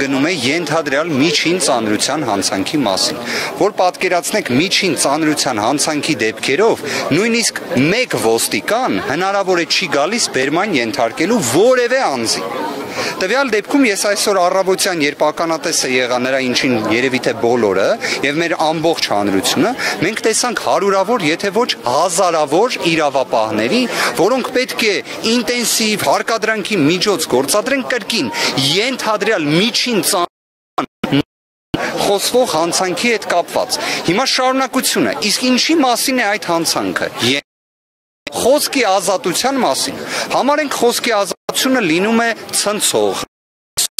գնում է ենթադրյալ միջին ծանրության հանցանքի մասին, որ պատկերացնեք միջին ծանրության հանցանքի դեպքերով նույնիսկ մեկ ոստիկան հնարավոր է չի գալիս բերման ենթարկելու որևէ անձի։ Տվյալ դեպքում ես այսօր առավոտյան, երբ ականատեսը եղա նրա ինչին երևի թե բոլորը եւ մեր ամբողջ հանրությունը, մենք տեսանք հարյուրավոր, եթե ոչ հազարավոր իրավապահների, որոնք պետք է ինտենսիվ հարկադրանքի միջոց գործադրեն կրկին ենթադրյալ միջին խոսվող հանցանքի հետ կապված։ Հիմա շարունակությունը, իսկ ինչի մասին է այդ հանցանքը։ Խոսքի ազատության մասին։ Համարենք խոսքի ազատությունը լինում է ցնցող,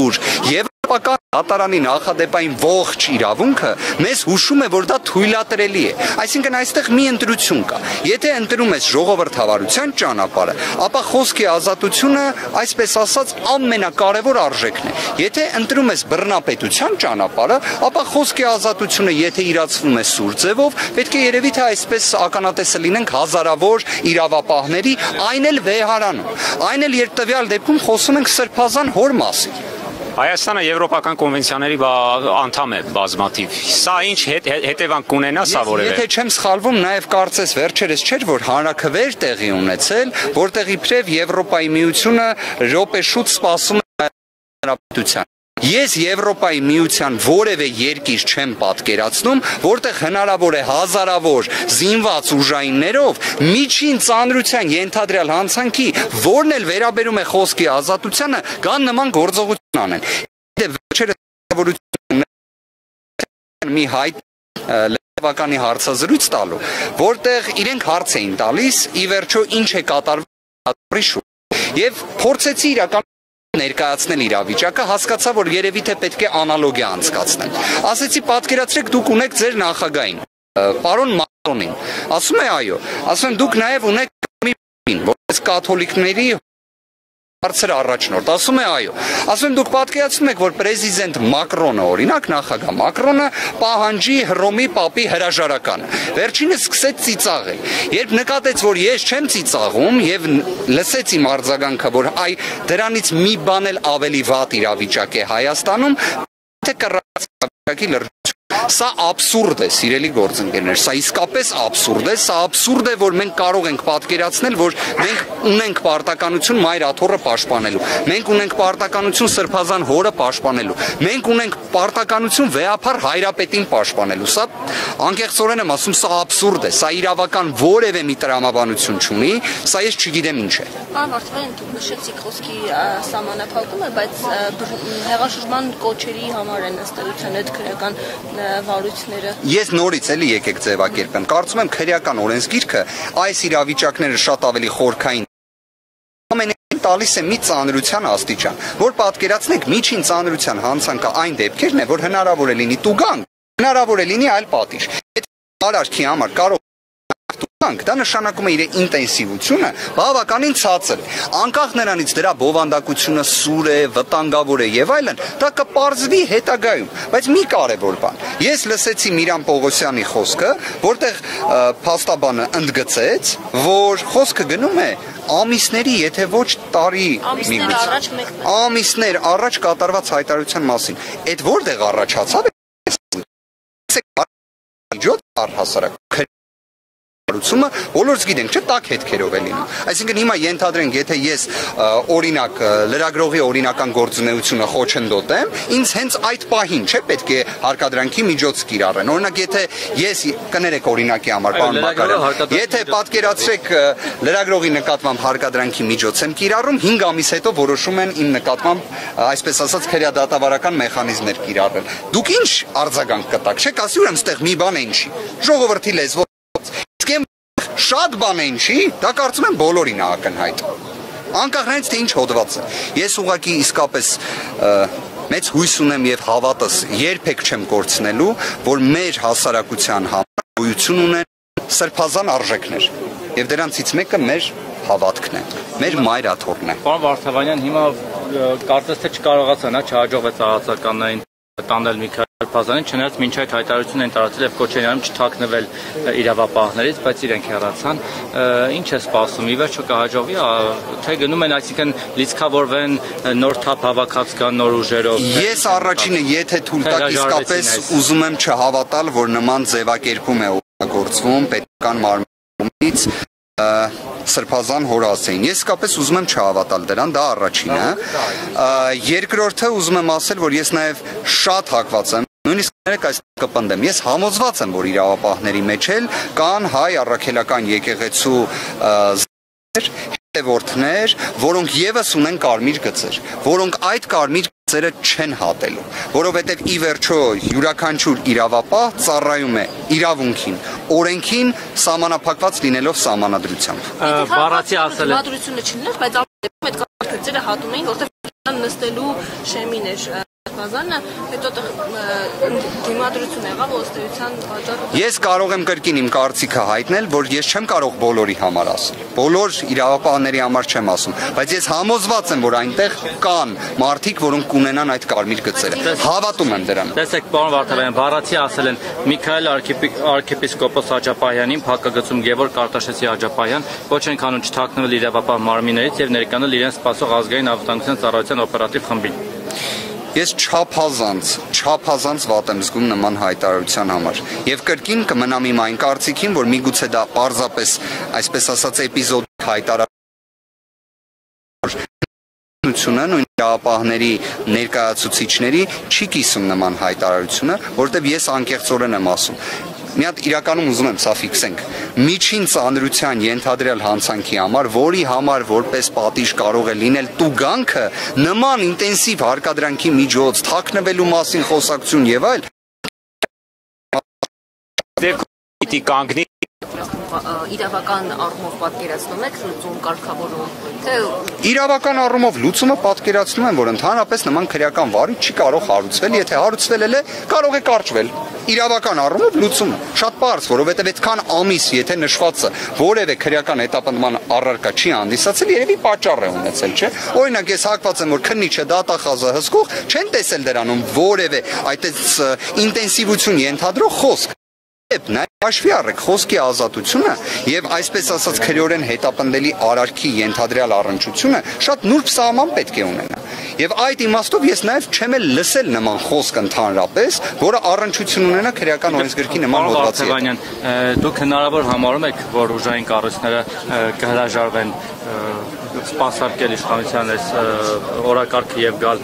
Եվրոպական դատարանի նախադեպային ողջ իրավունքը մեզ հուշում է, որ դա թույլատրելի է։ Այսինքն այստեղ մի ընտրություն կա։ Եթե ընտրում ես ժողովրդավարության ճանապարհը, ապա խոսքի ազատությունը, այսպես ասած, ամենակարևոր արժեքն է։ Եթե ընտրում ես բռնապետության ճանապարհը, ապա խոսքի ազատությունը, եթե իրացվում է սուր ձևով, պետք է երևի թե այսպես ականատեսը լինենք հազարավոր իրավապահների, այն էլ վեհարանում։ Այն էլ երբ տվյալ դեպքում խոսում ենք սրբազան հոր մասին։ Հայաստանը եվրոպական կոնվենցիաների անդամ է բազմաթիվ։ Սա ինչ հետևանք կունենա սա որևէ։ Եթե չեմ սխալվում, նաև կարծես վերջերս չէր, որ հանրաքվեր տեղի ունեցել, որտեղ իբրև Եվրոպայի միությունը րոպե շուտ սպասում է հանրապետության։ Ես Եվրոպայի միության որևէ երկիր չեմ պատկերացնում, որտեղ հնարավոր է հազարավոր զինված ուժայիններով միջին ծանրության ենթադրյալ հանցանքի, որն էլ վերաբերում է խոսքի ազատությանը, կան նման գործողություն անեն։ Մի հայտ լեվականի հարցազրույց տալու, որտեղ իրենք հարց էին տալիս, ի վերջո ինչ է կատարվում, եւ փորձեցի իրական ներկայացնել իրավիճակը, հասկացա, որ երևի թե պետք է անալոգիա անցկացնել։ Ասեցի, պատկերացրեք, դուք ունեք ձեր նախագահին, պարոն Մակրոնին։ Ասում է, այո, ասում եմ, դուք նաև ունեք որպես կաթոլիկների բարձր առաջնորդ, ասում է այո, ասում եմ դուք պատկերացնում եք, որ պրեզիդենտ Մակրոնը, օրինակ նախագահ Մակրոնը պահանջի Հռոմի պապի հրաժարականը, վերջինս սկսեց ծիծաղել, երբ նկատեց, որ ես չեմ ծիծաղում եւ լսեց իմ արձագանքը, որ այ դրանից մի բան էլ ավելի վատ իրավիճակ է Հայաստանում, թե կռած իրավիճակի լրջություն։ Սա աբսուրդ է, սիրելի գործընկերներ, սա իսկապես աբսուրդ է, սա աբսուրդ է, որ մենք կարող ենք պատկերացնել, որ մենք ունենք պարտականություն մայր աթոռը պաշտպանելու, մենք ունենք պարտականություն սրբազան հորը պաշտպանելու, մենք ունենք պարտականություն վեհափառ հայրապետին պաշտպանելու։ Սա անկեղծորեն եմ ասում, սա աբսուրդ է, սա իրավական որևէ մի տրամաբանություն չունի, սա ես չգիտեմ ինչ է։ Պարոն Վարդանյան, դուք նշեցիք խոսքի սահմանափակումը, բայց հեղաշրջման կոչերի համար են ըստ էության այդ քրեական վարույթները։ Ես նորից էլի եկեք ձևակերպեմ։ Կարծում եմ քրեական օրենսգիրքը այս իրավիճակները շատ ավելի խորքային ամենայն տալիս է մի ծանրության աստիճան, որ պատկերացնեք միջին ծանրության հանցանքը այն դեպքերն է, որ հնարավոր է լինի տուգանք, հնարավոր է լինի այլ պատիժ։ Այդ արարքի համար կարող դա նշանակում է իր ինտենսիվությունը բավականին ցածր է։ Անկախ նրանից դրա բովանդակությունը սուր է, վտանգավոր է եւ այլն, դա կպարզվի հետագայում, բայց մի կարևոր բան։ Ես լսեցի Միրան Պողոսյանի խոսքը, որտեղ փաստաբանը ընդգծեց, որ խոսքը գնում է ամիսների, եթե ոչ տարի ամիսներ առաջ կատարված հայտարարության մասին։ Այդ որտեղ առաջացավ առհասարակ բոլորս գիտենք, չէ՞, տաք հետքերով է լինում։ Այսինքն հիմա ենթադրենք, եթե ես օրինակ լրագրողի օրինական գործունեությունը խոչընդոտեմ, ինձ հենց այդ պահին, չէ՞, պետք է հարկադրանքի միջոց կիրառեն։ Օրինակ, եթե ես կներեք օրինակի համար, պարոն Մակարյան, եթե պատկերացրեք լրագրողի նկատմամբ հարկադրանքի միջոց եմ կիրառում, 5 ամիս հետո որոշում են իմ նկատմամբ, այսպես ասած, քրեադատավարական մեխանիզմներ կիրառել։ Դուք ինչ արձագանք կտաք, չէ՞, ասի ուրեմն ստեղ մի բան է ինչի։ Ժողովրդի լեզվով շատ բան է ինչի, դա կարծում եմ բոլորին ակնհայտ։ Անկախ նրանից թե ինչ հոդված է։ Ես ուղղակի իսկապես մեծ հույս ունեմ եւ հավատս երբեք չեմ կորցնելու, որ մեր հասարակության համար գոյություն ունեն սրբազան արժեքներ։ Եվ դրանցից մեկը մեր հավատքն է, մեր մայր աթոռն է։ Պարոն Վարդանյան, հիմա կարծես թե չկարողացան, չհաջողվեց ահացականային տանել Միքայել Սրբազանին, չնայած մինչ այդ հայտարարություն են տարածել եւ կոչ են անում չթաքնվել իրավապահներից, բայց իրենք հեռացան։ Ինչ է սպասում, ի վերջո կհաջողվի, թե գնում են, այսինքն լիցքավորվեն, նոր թափ հավաքած կան նոր ուժերով։ Ես առաջինը, եթե թույլ տաք, իսկապես ուզում եմ չհավատալ, որ նման ձևակերպում է օգտագործվում պետական մարմնից Սրբազան հորացեին։ Ես իսկապես ուզում եմ չհավատալ դրան, դա առաջինը։ Երկրորդը ուզում եմ ասել, որ ես նաև շատ հակված եմ, նույնիսկ ներեք այս կպնդեմ։ Ես համոզված եմ, որ իրավապահների մեջ էլ կան հայ առաքելական եկեղեցու հետևորդներ, որոնք եւս ունեն կարմիր գծեր, որոնք այդ կարմիր գծերը չեն հատելու, որովհետև ի վերջո յուրաքանչյուր իրավապահ ծառայում է իրավունքին, օրենքին սահմանափակված լինելով սահմանադրությամբ։ Բառացի ասել է Դիմադրությունը չլիներ, բայց այդ կարմիր գծերը հատում էին, որտեղ նստելու շեմին էր Սրբազանը, հետո դիմադրություն եղավ ոստիության պատճառով։ Ես կարող եմ կրկին իմ կարծիքը հայտնել, որ ես չեմ կարող բոլորի համար ասել։ Բոլոր իրավապահների համար չեմ ասում, բայց ես համոզված եմ, որ այնտեղ կան մարդիկ, որոնք կունենան այդ կարմիր գծերը։ Հավատում եմ դրան։ Տեսեք, պարոն Վարդապետյան, բառացի ասել են Միքայել arczepiskopos Աջապահյանին, փակագծում Գևորգ Արտաշեսի Աջապահյան, ոչ են քանում չթաքնվել իրավապահ մարմիններից եւ ներկանալ իրենց սպասող ազգային անվտանգության ծառայության օպերատիվ խմբին։ Ես չափազանց վատ եմ զգում նման հայտարարության համար եւ կրկին կմնամ իմ այն կարծիքին, որ միգուցե դա պարզապես, այսպես ասած, էպիզոդիկ հայտարարություն նույն իրավապահների ներկայացուցիչների չի կիսում նման հայտարարությունը, որտեղ ես անկեղծորեն եմ ասում։ Մի հատ իրականում ուզում եմ սա ֆիքսենք։ Միջին ծանրության ենթադրյալ հանցանքի համար, որի համար որպես պատիժ կարող է լինել տուգանքը, նման ինտենսիվ հարկադրանքի միջոց, թաքնվելու մասին խոսակցություն եւ այլ, պիտի կանգնի իրավական առումով պատկերացնում եք լուծում կարգավորում, թե իրավական առումով լուծումը պատկերացնում եմ, որ ընդհանրապես նման քրեական վարի չի կարող հարուցվել, եթե հարուցվել է, կարող է կարճվել։ Իրավական առումով լուծումը շատ պարզ, որովհետև այդքան ամիս, եթե նշվածը որևէ քրեական հետապնդման առարկա չի հանդիսացել, երևի պատճառ է ունեցել, չէ՞։ Օրինակ, ես հակված եմ, որ քննիչը դատախազը հսկող չեն տեսել դրանում որևէ այդպես ինտենսիվություն ենթադրող խոսք։ Նա հաշվի առեք խոսքի ազատությունը եւ այսպես ասած քրեորեն հետապնդելի արարքի ենթադրյալ առնչությունը շատ նուրբ սահման պետք է ունենա։ Եվ այդ իմաստով ես նաեւ չեմ էլ լսել նման խոսք ընդհանրապես, որը առնչություն ունենա քրեական օրենսգրքի նման հոդվածի հետ։ Դուք հնարավոր համարում եք, որ ուժային կառույցները կհրաժարվեն սպասարկել իշխանության այս օրակարգը եւ գալ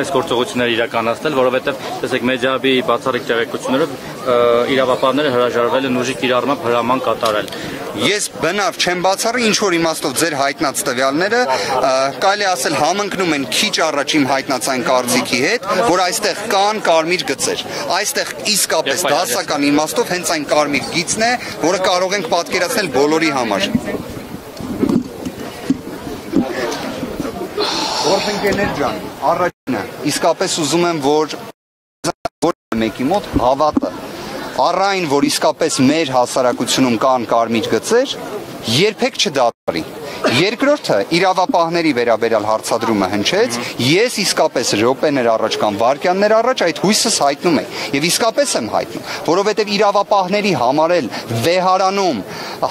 այս գործողությունները իրականացնել, որովհետեւ տեսեք մեդիայի բացառիկ տեղեկություններով իրավապահները հրաժարվել են ուժի կիրառմամբ հրաման կատարել։ Ես բնավ չեմ բացառի, ինչ որ իմաստով ձեր հայտնած տվյալները կարելի ասել համընկնում են քիչ առաջ իմ հայտնած այն կարծիքի հետ, որ այստեղ կան կարմիր գծեր։ Այստեղ իսկապես դասական իմաստով հենց այն կարմիր գիծն է, որը կարող ենք պատկերացնել բոլորի համար։ Գործընկերներ ջան, առաջինը, իսկապես ուզում եմ, որ մեկի մոտ հավատը, առայն, որ իսկապես մեր հասարակությունում կան կարմիր գծեր, երբեք չդադարի։ Երկրորդը իրավապահների վերաբերյալ հարցադրումը հնչեց, ես իսկապես րոպեներ առաջ կամ վայրկյաններ առաջ այդ հույսս հայտնում եմ եւ իսկապես եմ հայտնում, որովհետեւ իրավապահների համար էլ վեհարանում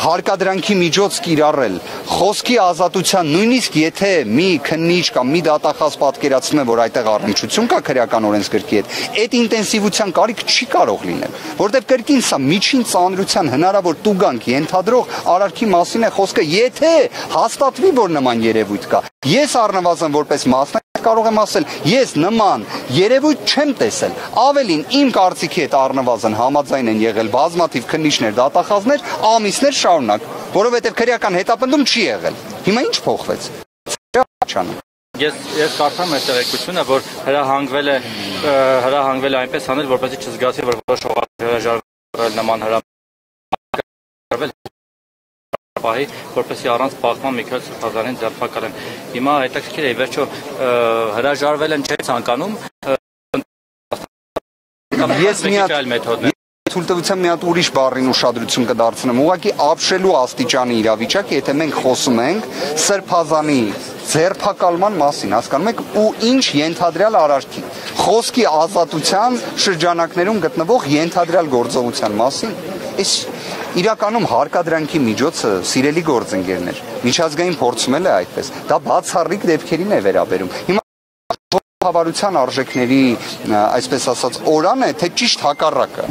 հարկադրանքի միջոց կիրառել խոսքի ազատության, նույնիսկ եթե մի քննիչ կամ մի դատախազ պատկերացնում է, որ այդտեղ առնչություն կա քրեական օրենսգրքի հետ, այդ ինտենսիվության կարիք չի կարող լինել, որովհետեւ կրկին սա միջին ծանրության հնարավոր տուգանք ենթադրող արարքի մասին է խոսքը, եթե հաստատվի, որ նման երևույթ կա։ Ես առնվազն որպես մասնագետ կարող եմ ասել, ես նման երևույթ չեմ տեսել։ Ավելին իմ կարծիքի հետ առնվազն համաձայն են եղել բազմաթիվ քննիչներ, դատախազներ, ամիսներ շարունակ, որովհետև քրեական հետապնդում չի եղել։ Հիմա ինչ փոխվեց։ Ես կարծում եմ տեղեկությունը, որ հրահանգվել է այնպես անել, որպեսզի չզգացի, որ որոշ հրաժարվել նման հրամանել որպեսզի առանց բախման Միքայել Սրբազանին ձերբակալեն։ Հիմա հետաքրքիր է, վերջո հրաժարվել են չէ ցանկանում ես մի հատ թույլտվության մի հատ ուրիշ բառին ուշադրություն կդարձնեմ, ուղղակի ապշելու աստիճանի իրավիճակ, եթե մենք խոսում ենք սրբազանի ձերբակալման մասին, հասկանում եք, ու ինչ ենթադրյալ արարքի, խոսքի ազատության շրջանակներում գտնվող ենթադրյալ գործողության մասին, այս իրականում հարկադրանքի միջոցը սիրելի գործընկերներ, միջազգային փորձում է այդպես, դա բացառիկ դեպքերին է վերաբերում։ Հիմա Հավարության արժեքների, այսպես ասած, օրան է, թե ճիշտ հակառակը։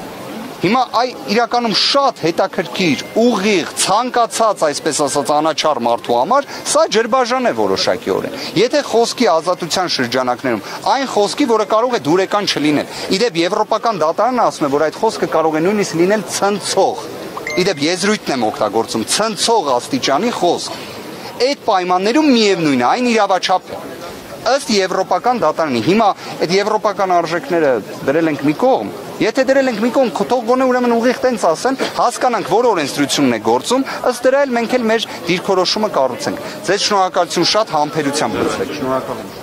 Հիմա իրականում շատ հետաքրքիր, ուղիղ, ցանկացած, այսպես ասած, անաչառ մարդու համար, սա ջրբաժան է որոշակիորեն։ Եթե խոսքի ազատության շրջանակներում, այն խոսքի, որը կարող է դուրեկան չլինել։ Իդեպ Եվրոպական դատարանն ասում է, որ այդ խոսքը կարող է նույնիսկ լինել ցնցող։ Իդեպ եզրույթն եմ օգտագործում, ցնցող աստիճանի խոսք։ Այդ պայմաններում միևնույն է, այն իրավաչափ է։ Ըստ Եվրոպական դատարանի, հիմա այդ եվրոպական արժեքները դրել ենք մի կողմ, եթե դրել ենք մի կողմ, թող գոնե ուրեմն ուղիղ տենց ասեն, հասկանանք, որ օրենսդրությունն է գործում, ըստ դրա էլ մենք էլ մեր դիրքորոշումը կառուցենք։ Ձեզ շնորհակալություն, շատ համբերությամբ լուծվեք։ Շնորհակալ եմ։